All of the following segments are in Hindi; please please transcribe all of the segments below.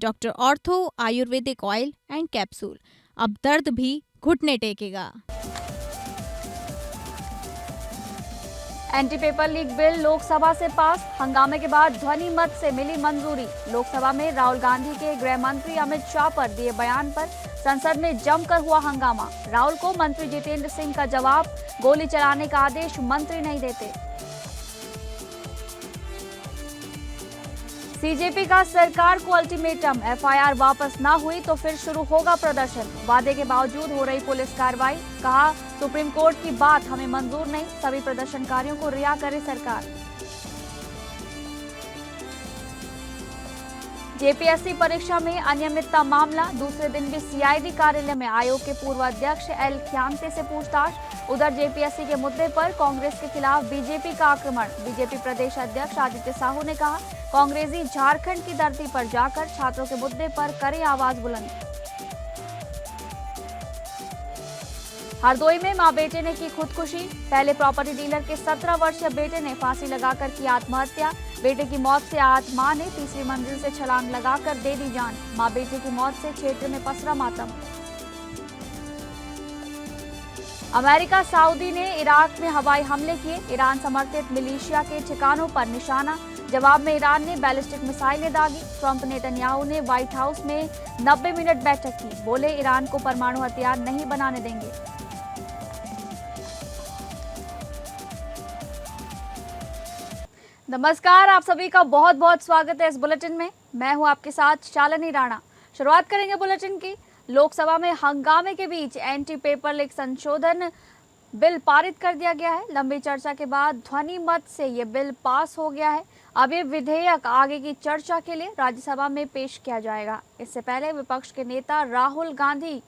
Doctor ortho ayurvedic oil and capsule. अब दर्द भी घुटने टेकेगा। Anti paper leak bill Lok Sabha से पास, हंगामे के बाद ध्वनि मत से मिली मंजूरी। लोकसभा में राहुल गांधी के गृह मंत्री अमित शाह पर दिए बयान पर संसद में जमकर हुआ हंगामा। राहुल को मंत्री जितेंद्र सिंह का जवाब, गोली चलाने का आदेश मंत्री नहीं देते। सीजेपी का सरकार को अल्टीमेटम, एफआईआर वापस न हुई तो फिर शुरू होगा प्रदर्शन। वादे के बावजूद हो रही पुलिस कार्रवाई, कहा सुप्रीम कोर्ट की बात हमें मंजूर नहीं, सभी प्रदर्शनकारियों को रिहा करे सरकार। जेपीएससी परीक्षा में अनियमितता मामला, दूसरे दिन भी सीआईडी कार्यालय में आयोग के पूर्व अध्यक्ष एल ख्यांग्ते से पूछताछ। उधर जेपीएससी के मुद्दे पर कांग्रेस के खिलाफ बीजेपी का आक्रमण। बीजेपी प्रदेश अध्यक्ष आदित्य साहू ने कहा, कांग्रेसी झारखंड की धरती पर जाकर छात्रों के मुद्दे पर करें आवाज बुलंद। हरदोई में मां बेटे ने की खुदकुशी, पहले प्रॉपर्टी डीलर के 17 वर्षीय बेटे ने फांसी लगाकर की आत्महत्या। बेटे की मौत से आहत मां ने तीसरी मंजिल से छलांग लगाकर दे दी जान। मां बेटे की मौत से क्षेत्र में पसरा मातम। अमेरिका सऊदी ने इराक में हवाई हमले किए, ईरान समर्थित मिलिशिया के ठिकानों पर निशाना। जवाब में ईरान ने बैलिस्टिक मिसाइलें दागी। ट्रंप नेतन्याहू ने व्हाइट हाउस में 90 मिनट बैठक की, बोले ईरान को परमाणु हथियार नहीं बनाने देंगे। नमस्कार, आप सभी का बहुत बहुत स्वागत है इस बुलेटिन में। मैं हूं आपके साथ शालिनी राणा। शुरुआत करेंगे बुलेटिन की। लोकसभा में हंगामे के बीच एंटी पेपर लीक संशोधन बिल पारित कर दिया गया है। लंबी चर्चा के बाद ध्वनि मत से ये बिल पास हो गया है। अब ये विधेयक आगे की चर्चा के लिए राज्यसभा में पेश किया जाएगा। इससे पहले विपक्ष के नेता राहुल गांधी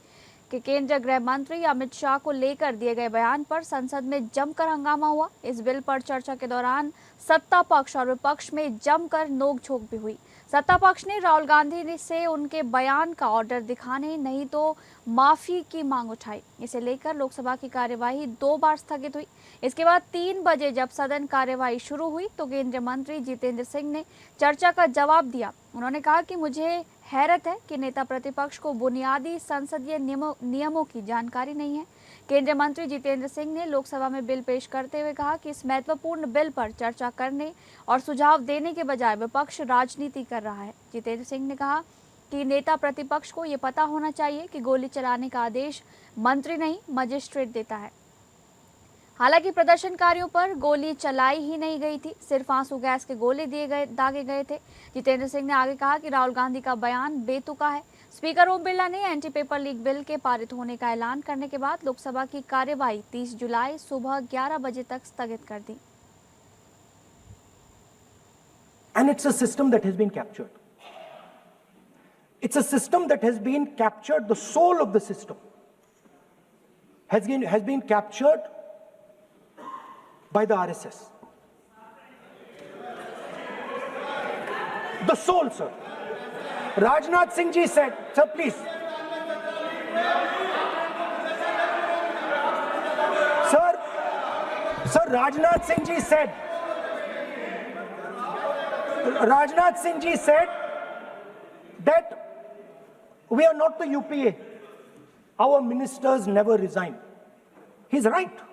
के केंद्रीय गृह मंत्री अमित शाह को लेकर दिए गए बयान पर संसद में जमकर हंगामा हुआ। इस बिल पर चर्चा के दौरान सत्ता पक्ष और विपक्ष में जमकर नोकझोंक भी हुई। सत्ता पक्ष ने राहुल गांधी से उनके बयान का ऑर्डर दिखाने नहीं तो माफी की मांग उठाई। इसे लेकर लोकसभा की कार्यवाही 2 बार स्थगित हुई। इसके बाद 3 बजे जब सदन कार्यवाही शुरू हुई तो केंद्रीय मंत्री जितेंद्र सिंह ने चर्चा का जवाब दिया। उन्होंने कहा कि मुझे हैरत है कि नेता प्रतिपक्ष को बुनियादी संसदीय नियमों की जानकारी नहीं है। केंद्रीय मंत्री जितेंद्र सिंह ने लोकसभा में बिल पेश करते हुए कहा कि इस महत्वपूर्ण बिल पर चर्चा करने और सुझाव देने के बजाय विपक्ष राजनीति कर रहा है। जितेंद्र सिंह ने कहा कि नेता प्रतिपक्ष को ये पता होना चाहिए कि गोली चलाने का आदेश मंत्री नहीं मजिस्ट्रेट देता है। हालांकि प्रदर्शनकारियों पर गोली चलाई ही नहीं गई थी, सिर्फ आंसू गैस के गोले दागे गए थे। जितेंद्र सिंह ने आगे कहा कि राहुल गांधी का बयान बेतुका है। स्पीकर ओम बिरला ने एंटी पेपर लीक बिल के पारित होने का ऐलान करने के बाद लोकसभा की कार्यवाही 30 जुलाई सुबह 11 बजे तक स्थगित कर दी। And it's a system that has been captured. It's a system that has been captured. The soul of the system has been captured by the RSS. The soul, sir. Rajnath Singh ji said, sir, please. Sir, Rajnath Singh ji said that we are not the UPA. Our ministers never resign. He's right.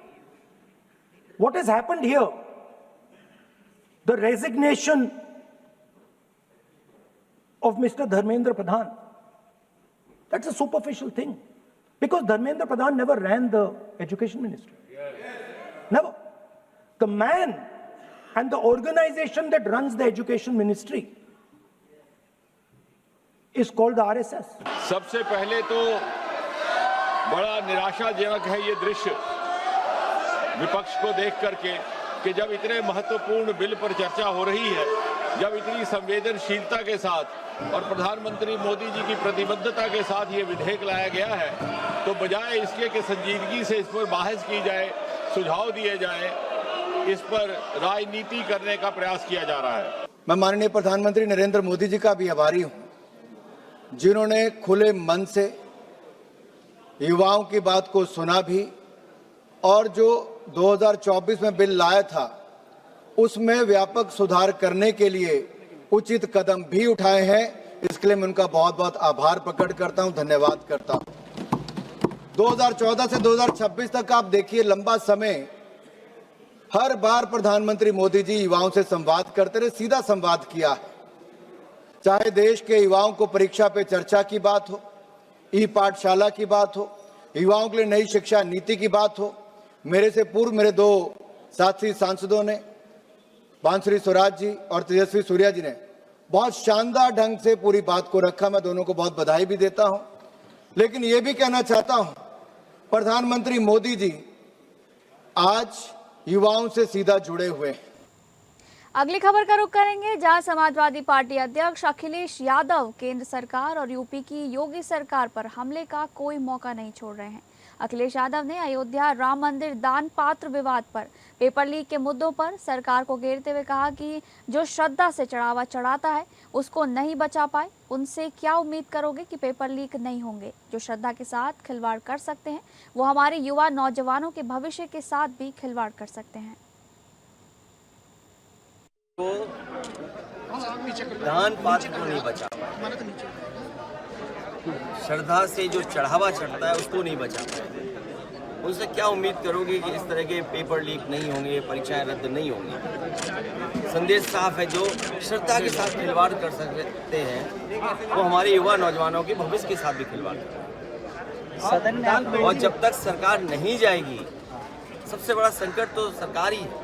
What has happened here? The resignation of Mr. Dharmendra Pradhan. That's a superficial thing. Because Dharmendra Pradhan never ran the education ministry. Never. The man and the organization that runs the education ministry is called the RSS. सबसे पहले तो बड़ा निराशाजनक है ये दृश्य विपक्ष को देख करके कि जब इतने महत्वपूर्ण बिल पर चर्चा हो रही है, जब इतनी संवेदनशीलता के साथ और प्रधानमंत्री मोदी जी की प्रतिबद्धता के साथ ये विधेयक लाया गया है, तो बजाय इसके कि संजीदगी से इस पर बहस की जाए, सुझाव दिए जाए, इस पर राजनीति करने का प्रयास किया जा रहा है। मैं माननीय प्रधानमंत्री नरेंद्र मोदी जी का भी आभारी हूं, जिन्होंने खुले मन से युवाओं की बात को सुना भी और जो 2024 में बिल लाया था उसमें व्यापक सुधार करने के लिए उचित कदम भी उठाए हैं। इसके लिए मैं उनका बहुत बहुत आभार प्रकट करता हूं, धन्यवाद करता हूं। 2014 से 2026 तक आप देखिए, लंबा समय हर बार प्रधानमंत्री मोदी जी युवाओं से संवाद करते रहे, सीधा संवाद किया है। चाहे देश के युवाओं को परीक्षा पे चर्चा की बात हो, ई पाठशाला की बात हो, युवाओं के लिए नई शिक्षा नीति की बात हो। मेरे से पूर्व मेरे दो साथी सांसदों ने, बांसुरी स्वराज जी और तेजस्वी सूर्या जी ने बहुत शानदार ढंग से पूरी बात को रखा। मैं दोनों को बहुत बधाई भी देता हूं। लेकिन यह भी कहना चाहता हूं, प्रधानमंत्री मोदी जी आज युवाओं से सीधा जुड़े हुए हैं। अगली खबर का रुख करेंगे, जहां समाजवादी पार्टी अध्यक्ष अखिलेश यादव केंद्र सरकार और यूपी की योगी सरकार पर हमले का कोई मौका नहीं छोड़ रहे हैं। अखिलेश यादव ने अयोध्या राम मंदिर दान पात्र विवाद पर, पेपर लीक के मुद्दों पर सरकार को घेरते हुए कहा कि जो श्रद्धा से चढ़ावा चढ़ाता है उसको नहीं बचा पाए, उनसे क्या उम्मीद करोगे कि पेपर लीक नहीं होंगे। जो श्रद्धा के साथ खिलवाड़ कर सकते हैं वो हमारे युवा नौजवानों के भविष्य के साथ भी खिलवाड़ कर सकते हैं। तो दान पात्र को नहीं बचा पाए, श्रद्धा से जो चढ़ावा चढ़ता है उसको नहीं बचा पाए, उनसे क्या उम्मीद करोगे कि इस तरह के पेपर लीक नहीं होंगे, परीक्षाएं रद्द नहीं होंगी। संदेश साफ है, जो श्रद्धा के साथ खिलवाड़ कर सकते हैं वो हमारे युवा नौजवानों के भविष्य के साथ भी खिलवाड़ करें। और जब तक सरकार नहीं जाएगी, सबसे बड़ा संकट तो सरकार ही है।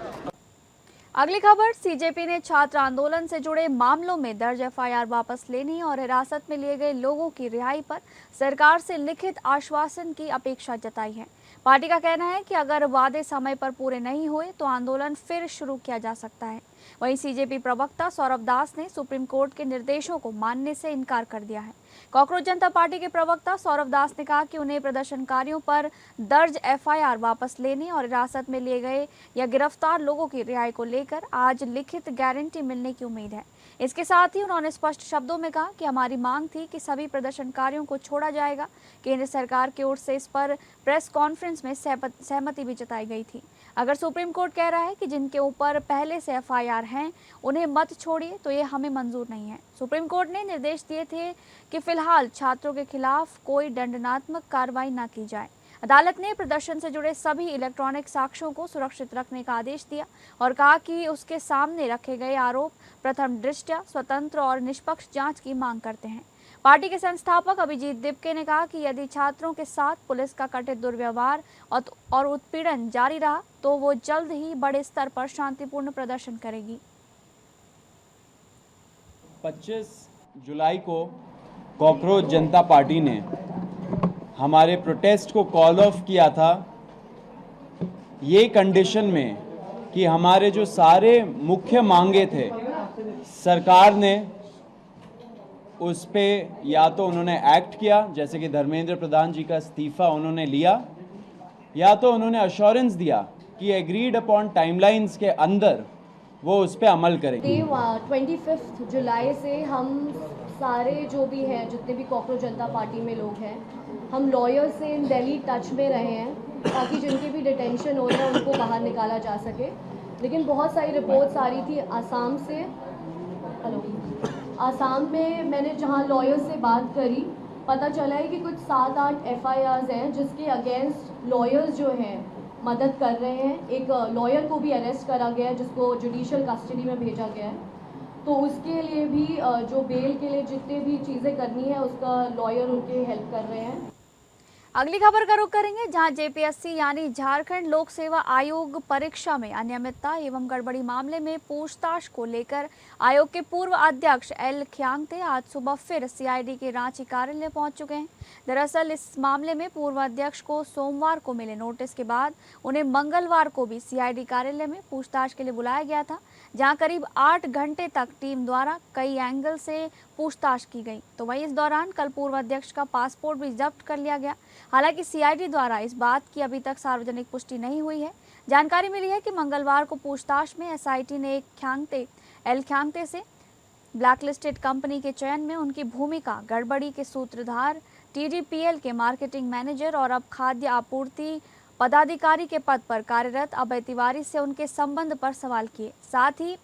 अगली खबर, सीजेपी ने छात्र आंदोलन से जुड़े मामलों में दर्ज एफआईआर वापस लेने और हिरासत में लिए गए लोगों की रिहाई पर सरकार से लिखित आश्वासन की अपेक्षा जताई है। पार्टी का कहना है कि अगर वादे समय पर पूरे नहीं हुए तो आंदोलन फिर शुरू किया जा सकता है। वहीं सीजेपी प्रवक्ता सौरभ दास ने सुप्रीम कोर्ट के निर्देशों को मानने से इनकार कर दिया है। कॉकरोच जनता पार्टी के प्रवक्ता सौरभ दास ने कहा कि उन्हें प्रदर्शनकारियों पर दर्ज एफआईआर वापस लेने और हिरासत में लिए गए या गिरफ्तार लोगों की रिहाई को लेकर आज लिखित गारंटी मिलने की उम्मीद है। इसके साथ ही उन्होंने स्पष्ट शब्दों में कहा कि हमारी मांग थी कि सभी प्रदर्शनकारियों को छोड़ा जाएगा। केंद्र सरकार की ओर से इस पर प्रेस कॉन्फ्रेंस में सहमति भी जताई गई थी। अगर सुप्रीम कोर्ट कह रहा है कि जिनके ऊपर पहले से एफआईआर हैं उन्हें मत छोड़िए, तो ये हमें मंजूर नहीं है। सुप्रीम कोर्ट ने निर्देश दिए थे कि फिलहाल छात्रों के खिलाफ कोई दंडात्मक कार्रवाई न की जाए। अदालत ने प्रदर्शन से जुड़े सभी इलेक्ट्रॉनिक साक्ष्यों को सुरक्षित रखने का आदेश दिया और कहा कि उसके सामने रखे गए आरोप प्रथम दृष्टया स्वतंत्र और निष्पक्ष जांच की मांग करते हैं। पार्टी के संस्थापक अभिजीत दिपके ने कहा कि यदि छात्रों के साथ पुलिस का कथित दुर्व्यवहार और उत्पीड़न जारी रहा तो वो जल्द ही बड़े स्तर पर शांतिपूर्ण प्रदर्शन करेगी। 25 जुलाई को कॉकरोच जनता पार्टी ने हमारे प्रोटेस्ट को कॉल ऑफ किया था, ये कंडीशन में कि हमारे जो सारे मुख्य मांगे थे सरकार ने उस पे या तो उन्होंने एक्ट किया, जैसे कि धर्मेंद्र प्रधान जी का इस्तीफा उन्होंने लिया, या तो उन्होंने अश्योरेंस दिया कि एग्रीड अपॉन टाइमलाइंस के अंदर वो उस पर अमल करेंगे। 25 जुलाई से हम सारे जो भी हैं, जितने भी कॉकरोच जनता पार्टी में लोग हैं, हम लॉयर्स से इन दिल्ली टच में रहे हैं ताकि जिनके भी डिटेंशन हो रहे हैं उनको बाहर निकाला जा सके। लेकिन बहुत सारी रिपोर्ट्स आ रही थी आसाम से। आसाम में मैंने जहाँ लॉयर्स से बात करी, पता चला है कि कुछ 7-8 एफआईआर्स हैं जिसके अगेंस्ट लॉयर्स जो हैं मदद कर रहे हैं। एक लॉयर को भी अरेस्ट करा गया है जिसको जुडिशियल कस्टडी में भेजा गया है। तो उसके लिए भी जो बेल के लिए जितने भी चीज़ें करनी है उसका लॉयर उनके हेल्प कर रहे हैं। अगली खबर का रुख करेंगे, जहां जेपीएससी यानी झारखंड लोक सेवा आयोग परीक्षा में अनियमितता एवं गड़बड़ी मामले में पूछताछ को लेकर आयोग के पूर्व अध्यक्ष एल ख्यांगते आज सुबह फिर सीआईडी के रांची कार्यालय पहुंच चुके हैं। दरअसल इस मामले में पूर्व अध्यक्ष को सोमवार को मिले नोटिस के बाद उन्हें मंगलवार को भी सीआईडी कार्यालय में पूछताछ के लिए बुलाया गया था, जहां करीब 8 घंटे तक टीम द्वारा कई एंगल से पूछताछ की गई। तो वहीं इस दौरान कल पूर्व अध्यक्ष का पासपोर्ट भी जब्त कर लिया गया। हालांकि सीआईडी द्वारा इस बात की अभी तक सार्वजनिक पुष्टि नहीं हुई है। जानकारी मिली है कि मंगलवार को पूछताछ में एसआईटी ने एल ख्यांगते से ब्लैकलिस्टेड कंपनी के चयन में उनकी भूमिका, गड़बड़ी के सूत्रधार, टीडीपीएल के मार्केटिंग मैनेजर और अब खाद्य आपूर्ति पदाधिकारी के पद पर कार्यरत अभय तिवारी से उनके संबंध पर सवाल किए। साथ ही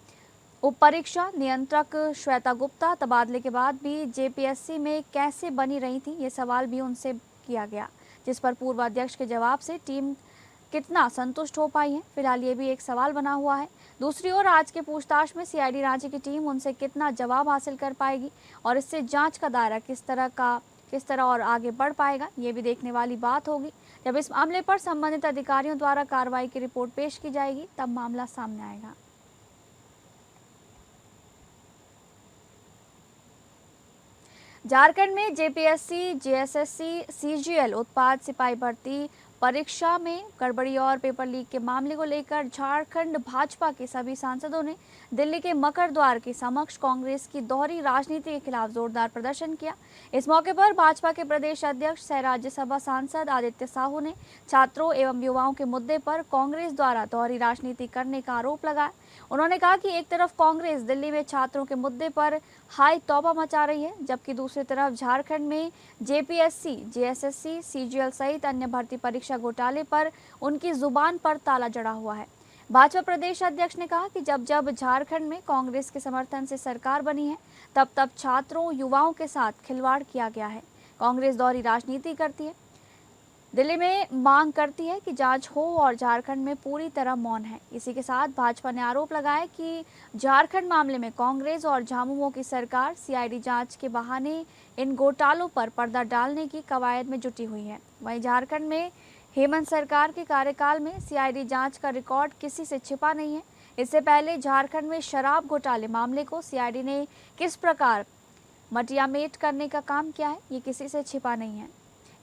उप परीक्षा नियंत्रक श्वेता गुप्ता तबादले के बाद भी जेपीएससी में कैसे बनी रही थी, ये सवाल भी उनसे किया गया, जिस पर पूर्व अध्यक्ष के जवाब से टीम कितना संतुष्ट हो पाई है, फिलहाल ये भी एक सवाल बना हुआ है। दूसरी ओर आज के पूछताछ में सीआईडी रांची की टीम उनसे कितना जवाब हासिल कर पाएगी और इससे जांच का दायरा किस तरह और आगे बढ़ पाएगा, ये भी देखने वाली बात होगी। जब इस मामले पर संबंधित अधिकारियों द्वारा कार्रवाई की रिपोर्ट पेश की जाएगी तब मामला सामने आएगा। झारखंड में जेपीएससी, जेएसएससी, सीजीएल उत्पाद सिपाही भर्ती परीक्षा में गड़बड़ी और पेपर लीक के मामले को लेकर झारखंड भाजपा के सभी सांसदों ने दिल्ली के मकर द्वार के समक्ष कांग्रेस की दोहरी राजनीति के खिलाफ जोरदार प्रदर्शन किया। इस मौके पर भाजपा के प्रदेश अध्यक्ष सह राज्यसभा सांसद आदित्य साहू ने छात्रों एवं युवाओं के मुद्दे पर कांग्रेस द्वारा दोहरी राजनीति करने का आरोप लगाया। उन्होंने कहा कि एक तरफ कांग्रेस दिल्ली में छात्रों के मुद्दे पर हाई तौबा मचा रही है, जबकि दूसरी तरफ झारखंड में जेपीएससी, जेएसएससी, सीजीएल सहित अन्य भर्ती परीक्षा घोटाले पर उनकी जुबान पर ताला जड़ा हुआ है। भाजपा प्रदेश अध्यक्ष ने कहा कि जब झारखंड में कांग्रेस के समर्थन से सरकार बनी है, तब छात्रों, युवाओं के साथ खिलवाड़ किया गया है। कांग्रेस दोहरी राजनीति करती है, दिल्ली में मांग करती है कि जांच हो और झारखंड में पूरी तरह मौन है। इसी के साथ भाजपा ने आरोप लगाया कि झारखंड मामले में कांग्रेस और झामुमो की सरकार सीआईडी जांच के बहाने इन घोटालों पर पर्दा डालने की कवायद में जुटी हुई है। वहीं झारखंड में हेमंत सरकार के कार्यकाल में सीआईडी जांच का रिकॉर्ड किसी से छिपा नहीं है। इससे पहले झारखंड में शराब घोटाले मामले को सीआईडी ने किस प्रकार मटियामेट करने का काम किया है, ये किसी से छिपा नहीं है।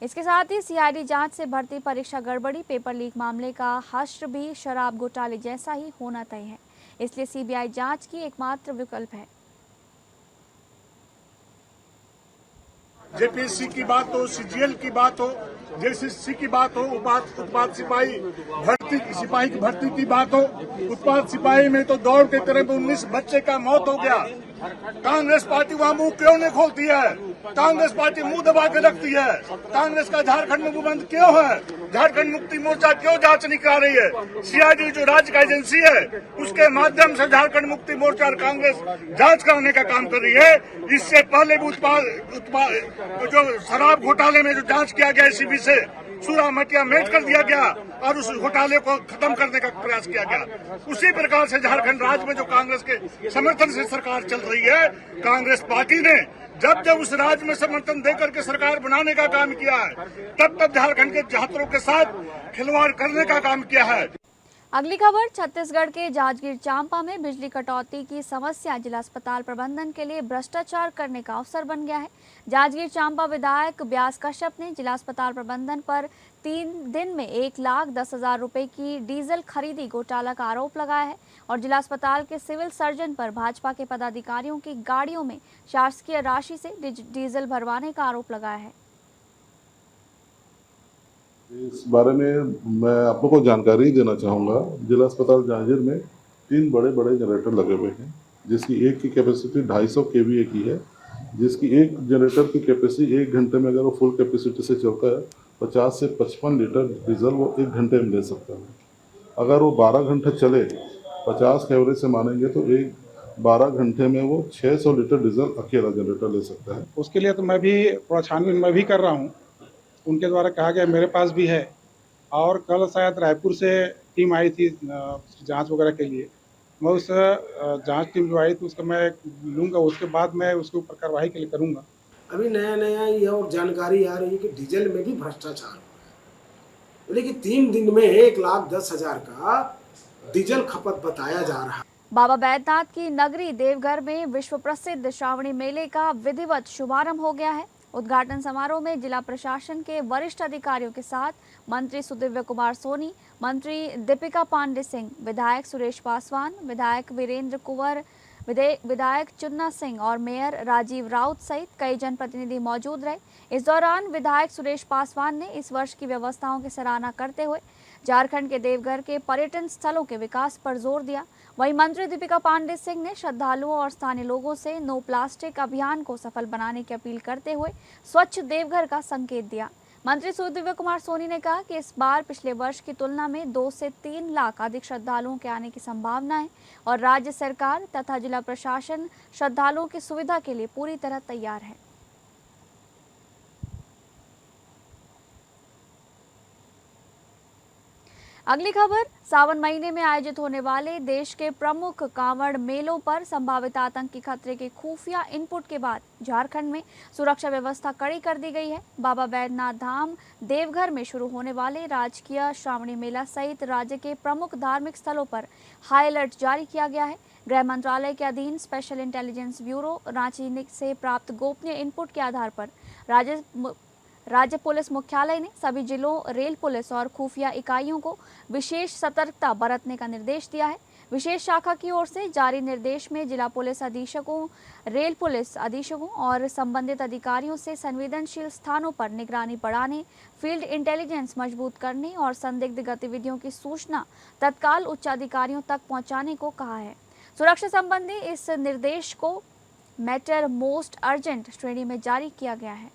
इसके साथ ही सीआईडी जांच से भर्ती परीक्षा गड़बड़ी, पेपर लीक मामले का हश्र भी शराब घोटाले जैसा ही होना तय है, इसलिए सीबीआई जांच की एकमात्र विकल्प है। जेपीएससी की बात हो, सीजीएल की बात हो, जेएसएससी की बात हो, उत्पाद सिपाही की भर्ती की बात हो, उत्पाद सिपाही में तो दौड़ के क्रम में 19 बच्चे का मौत हो गया। कांग्रेस पार्टी वहां मुंह क्यों नहीं खोलती है? कांग्रेस पार्टी मुंह दबा के रखती है। कांग्रेस का झारखंड में बंद क्यों है? झारखंड मुक्ति मोर्चा क्यों जांच नहीं करा रही है? सीआईडी जो राज्य का एजेंसी है, उसके माध्यम से झारखंड मुक्ति मोर्चा और कांग्रेस जांच कराने का काम कर रही है। इससे पहले भी जो शराब घोटाले में जो जांच किया गया एसीबी से, सूरा मटियामेट कर दिया गया और उस घोटाले को खत्म करने का प्रयास किया गया। उसी प्रकार से झारखंड राज्य में जो कांग्रेस के समर्थन से सरकार चल रही है, कांग्रेस पार्टी ने जब उस राज्य में समर्थन देकर के सरकार बनाने का काम किया है, तब झारखंड के छात्रों के साथ खिलवाड़ करने का काम किया है। अगली खबर, छत्तीसगढ़ के जांजगीर चांपा में बिजली कटौती की समस्या जिला अस्पताल प्रबंधन के लिए भ्रष्टाचार करने का अवसर बन गया है। जांजगीर चांपा विधायक व्यास कश्यप ने जिला अस्पताल प्रबंधन पर 3 दिन में 1,10,000 रुपए की डीजल खरीदी घोटाला का आरोप लगाया है और जिला अस्पताल के सिविल सर्जन पर भाजपा के पदाधिकारियों की गाड़ियों में शासकीय राशि से डीजल भरवाने का आरोप लगाया है। इस बारे में मैं आप लोगों को जानकारी देना चाहूँगा। जिला अस्पताल जांजगीर में 3 बड़े बड़े जनरेटर लगे हुए हैं, जिसकी एक की कैपेसिटी 250 केवीए की है, जिसकी एक जनरेटर की कैपेसिटी 1 घंटे में अगर वो फुल कैपेसिटी से चलता है 50 से 55 लीटर डीजल वो 1 घंटे में ले सकता है। अगर वो 12 घंटे चले, 50 के एवरेज से मानेंगे तो 12 घंटे में वो 600 लीटर डीजल अकेला जनरेटर ले सकता है। उसके लिए तो मैं भी थोड़ा छानबीन मैं भी कर रहा हूँ। उनके द्वारा कहा गया, मेरे पास भी है और कल शायद रायपुर से टीम आई थी जांच वगैरह के लिए। मैं उस जांच टीम जो आई थी उसका मैं लूँगा, उसके बाद मैं उसके ऊपर कार्रवाई के लिए करूँगा। अभी नया ये और जानकारी आ रही है कि डीजल में भी भ्रष्टाचार हो रहा है, लेकिन 3 दिन में 1,10,000 का डीजल खपत बताया जा रहा है। बाबा बैद्यनाथ की नगरी देवघर में विश्व प्रसिद्ध श्रावणी मेले का विधिवत शुभारंभ हो गया है। उद्घाटन समारोह में जिला प्रशासन के वरिष्ठ अधिकारियों के साथ मंत्री सुदिव्य कुमार सोनी, मंत्री दीपिका पांडे सिंह, विधायक सुरेश पासवान, विधायक वीरेंद्र कुंवर, विधायक चुन्ना सिंह और मेयर राजीव राउत सहित कई जनप्रतिनिधि मौजूद रहे। इस दौरान विधायक सुरेश पासवान ने इस वर्ष की व्यवस्थाओं की सराहना करते हुए झारखंड के देवघर के पर्यटन स्थलों के विकास पर जोर दिया। वहीं मंत्री दीपिका पांडे सिंह ने श्रद्धालुओं और स्थानीय लोगों से नो प्लास्टिक अभियान को सफल बनाने की अपील करते हुए स्वच्छ देवघर का संकेत दिया। मंत्री सूर्यदेव कुमार सोनी ने कहा कि इस बार पिछले वर्ष की तुलना में 2 से 3 लाख अधिक श्रद्धालुओं के आने की संभावना है और राज्य सरकार तथा जिला प्रशासन श्रद्धालुओं की सुविधा के लिए पूरी तरह तैयार है। अगली खबर, सावन महीने में आयोजित होने वाले देश के प्रमुख कांवड़ मेलों पर संभावित आतंकी खतरे के खुफिया इनपुट के बाद झारखंड में सुरक्षा व्यवस्था कड़ी कर दी गई है। बाबा बैद्यनाथ धाम देवघर में शुरू होने वाले राजकीय श्रावणी मेला सहित राज्य के प्रमुख धार्मिक स्थलों पर हाई अलर्ट जारी किया गया है। गृह मंत्रालय के अधीन स्पेशल इंटेलिजेंस ब्यूरो रांची से प्राप्त गोपनीय इनपुट के आधार पर राज्य पुलिस मुख्यालय ने सभी जिलों, रेल पुलिस और खुफिया इकाइयों को विशेष सतर्कता बरतने का निर्देश दिया है। विशेष शाखा की ओर से जारी निर्देश में जिला पुलिस अधीक्षकों, रेल पुलिस अधीक्षकों और संबंधित अधिकारियों से संवेदनशील स्थानों पर निगरानी बढ़ाने, फील्ड इंटेलिजेंस मजबूत करने और संदिग्ध गतिविधियों की सूचना तत्काल उच्चाधिकारियों तक पहुंचाने को कहा है। सुरक्षा संबंधी इस निर्देश को मैटर मोस्ट अर्जेंट श्रेणी में जारी किया गया है।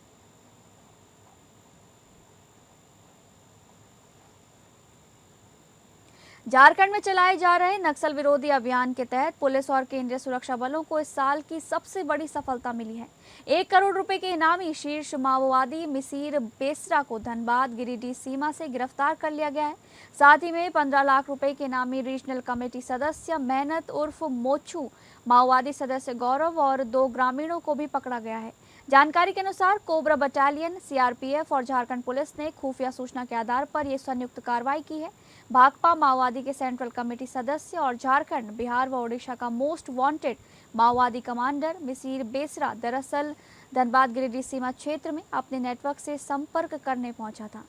झारखंड में चलाए जा रहे नक्सल विरोधी अभियान के तहत पुलिस और केंद्रीय सुरक्षा बलों को इस साल की सबसे बड़ी सफलता मिली है। 1 करोड़ रुपए के इनामी शीर्ष माओवादी मिसिर बेसरा को धनबाद गिरिडीह सीमा से गिरफ्तार कर लिया गया है। साथ ही में 15 लाख रुपए के इनामी रीजनल कमेटी सदस्य मेहनत उर्फ मोचू, माओवादी सदस्य गौरव और 2 ग्रामीणों को भी पकड़ा गया है। जानकारी के अनुसार कोबरा बटालियन, सीआरपीएफ और झारखंड पुलिस ने खुफिया सूचना के आधार पर यह संयुक्त कार्रवाई की है। भाकपा माओवादी के सेंट्रल कमेटी सदस्य और झारखंड, बिहार व ओडिशा का मोस्ट वांटेड माओवादी कमांडर मिसिर बेसरा दरअसल धनबाद गिरिडीह सीमा क्षेत्र में अपने नेटवर्क से संपर्क करने पहुंचा था।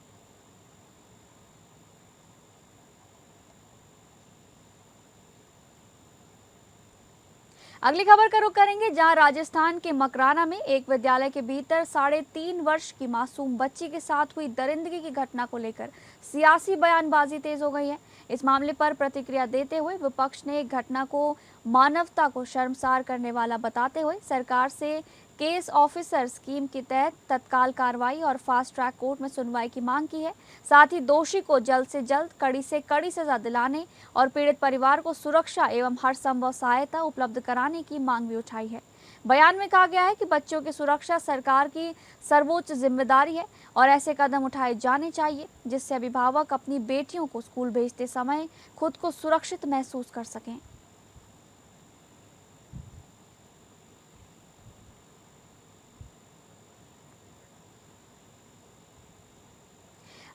अगली खबर का रुख करेंगे, जहां राजस्थान के मकराना में एक विद्यालय के भीतर 3.5 वर्ष की मासूम बच्ची के साथ हुई दरिंदगी की घटना को लेकर सियासी बयानबाजी तेज हो गई है। इस मामले पर प्रतिक्रिया देते हुए विपक्ष ने घटना को मानवता को शर्मसार करने वाला बताते हुए सरकार से केस ऑफिसर स्कीम के तहत तत्काल कार्रवाई और फास्ट ट्रैक कोर्ट में सुनवाई की मांग की है। साथ ही दोषी को जल्द से जल्द कड़ी से कड़ी सजा दिलाने और पीड़ित परिवार को सुरक्षा एवं हर संभव सहायता उपलब्ध कराने की मांग भी उठाई है। बयान में कहा गया है कि बच्चों की सुरक्षा सरकार की सर्वोच्च जिम्मेदारी है और ऐसे कदम उठाए जाने चाहिए जिससे अभिभावक अपनी बेटियों को स्कूल भेजते समय खुद को सुरक्षित महसूस कर सकें।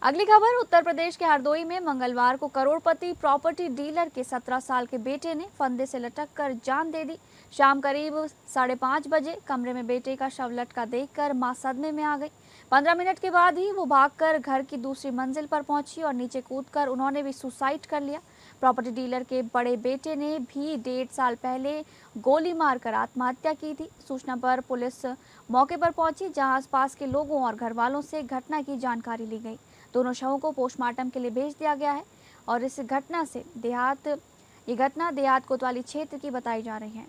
अगली खबर, उत्तर प्रदेश के हरदोई में मंगलवार को करोड़पति प्रॉपर्टी डीलर के 17 साल के बेटे ने फंदे से लटककर जान दे दी। शाम करीब 5:30 बजे कमरे में बेटे का शव लटका देखकर मां सदमे में आ गई। 15 मिनट के बाद ही वो भागकर घर की दूसरी मंजिल पर पहुंची और नीचे कूदकर उन्होंने भी सुसाइड कर लिया। प्रॉपर्टी डीलर के बड़े बेटे ने भी 1.5 साल पहले गोली मारकर आत्महत्या की थी। सूचना पर पुलिस मौके पर पहुंची, जहां आसपास के लोगों और घर वालों से घटना की जानकारी ली गई। दोनों शवों को पोस्टमार्टम के लिए भेज दिया गया है और इस घटना से देहात कोतवाली क्षेत्र की बताई जा रही है।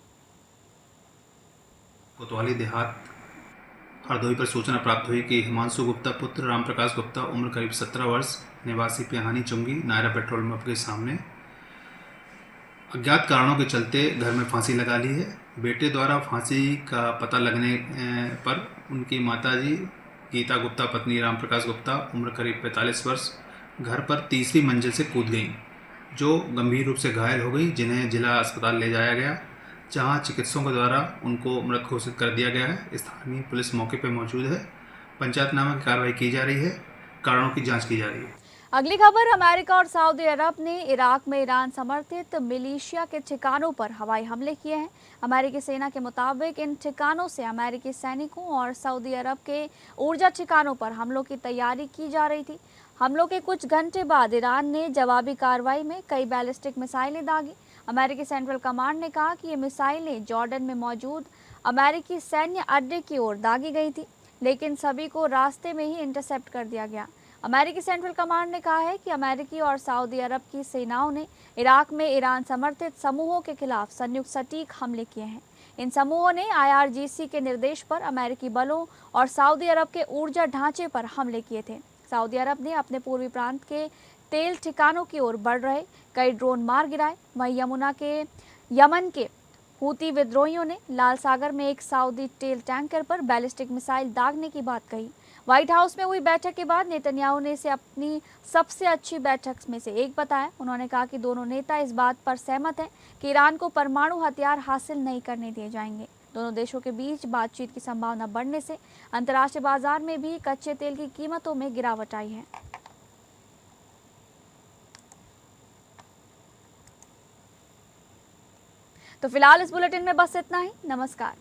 कोतवाली देहात हरदोई पर सूचना प्राप्त हुई कि हिमांशु गुप्ता पुत्र रामप्रकाश गुप्ता उम्र करीब 17 वर्ष, निवासी पिहानी चुंगी, नायरा पेट्रोल पंप के सामने, अज्ञात कारणों के चलते घर में फांसी लगा ली है। बेटे द्वारा फांसी का पता लगने पर उनकी माताजी गीता गुप्ता पत्नी रामप्रकाश गुप्ता उम्र करीब 45 वर्ष घर पर तीसरी मंजिल से कूद गई, जो गंभीर रूप से घायल हो गई, जिन्हें जिला अस्पताल ले जाया गया, जहां चिकित्सकों द्वारा उनको मृत घोषित कर दिया गया है। स्थानीय पुलिस मौके पर मौजूद है। पंचायतनामा की कार्रवाई की जा रही है, कारणों की जांच की जा रही है। अगली खबर, अमेरिका और सऊदी अरब ने इराक में ईरान समर्थित मिलिशिया के ठिकानों पर हवाई हमले किए हैं। अमेरिकी सेना के मुताबिक इन ठिकानों से अमेरिकी सैनिकों और सऊदी अरब के ऊर्जा ठिकानों पर हमलों की तैयारी की जा रही थी। हमलों के कुछ घंटे बाद ईरान ने जवाबी कार्रवाई में कई बैलिस्टिक मिसाइलें दागी। अमेरिकी सेंट्रल कमांड ने कहा कि ये मिसाइलें जॉर्डन में मौजूद अमेरिकी सैन्य अड्डे की ओर दागी गई थी, लेकिन सभी को रास्ते में ही इंटरसेप्ट कर दिया गया। अमेरिकी सेंट्रल कमांड ने कहा है कि अमेरिकी और सऊदी अरब की सेनाओं ने इराक में ईरान समर्थित समूहों के खिलाफ संयुक्त सटीक हमले किए हैं। इन समूहों ने IRGC के निर्देश पर अमेरिकी बलों और सऊदी अरब के ऊर्जा ढांचे पर हमले किए थे। सऊदी अरब ने अपने पूर्वी प्रांत के तेल ठिकानों की ओर बढ़ रहे कई ड्रोन मार गिराए। वहीं यमन के हूती विद्रोहियों ने लाल सागर में एक सऊदी तेल टैंकर पर बैलिस्टिक मिसाइल दागने की बात कही। व्हाइट हाउस में हुई बैठक के बाद नेतन्याहू ने इसे अपनी सबसे अच्छी बैठक में से एक बताया। उन्होंने कहा कि दोनों नेता इस बात पर सहमत हैं कि ईरान को परमाणु हथियार हासिल नहीं करने दिए जाएंगे। दोनों देशों के बीच बातचीत की संभावना बढ़ने से अंतर्राष्ट्रीय बाजार में भी कच्चे तेल की कीमतों में गिरावट आई है। तो फिलहाल इस बुलेटिन में बस इतना ही। नमस्कार।